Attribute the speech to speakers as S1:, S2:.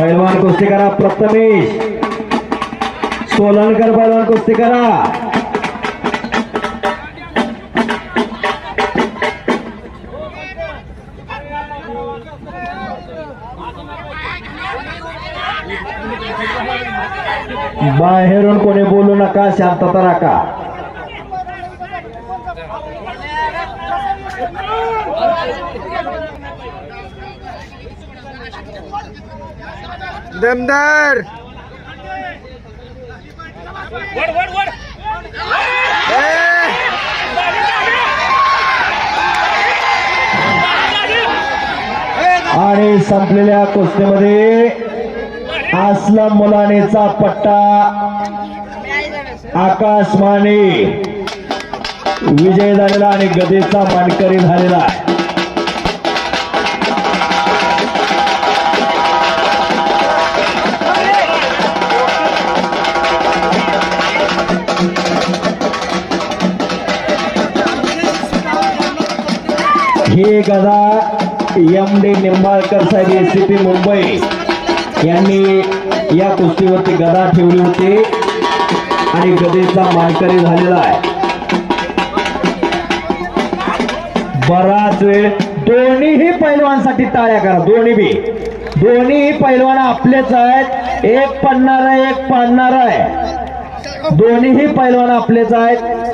S1: पैलवान कुस्ती करा प्रथमेश सोलनकर पैलवान कुस्ती करा। बाहेरून कोणी बोलू नका, शांतता राखा।
S2: दमदार
S1: आणि संपलेल्या कुस्तीमध्ये असलम मुलानीचा पट्टा आकाश माने विजय झालेला आणि गदेचा मानकरी झालेला आहे। ही गदा MD निंबाळकर साहेब ACP मुंबई यांनी या कुस्तीवरती गदा ठेवली होती आणि गदेचा मानकरी झालेला आहे। बराच वेळ दोन्हीही पैलवानसाठी टाळ्या करा। दोन्ही पैलवान आपलेच आहेत, एक पडणार आहे एक पाडणार आहे। दोन्हीही पैलवान आपलेच आहेत।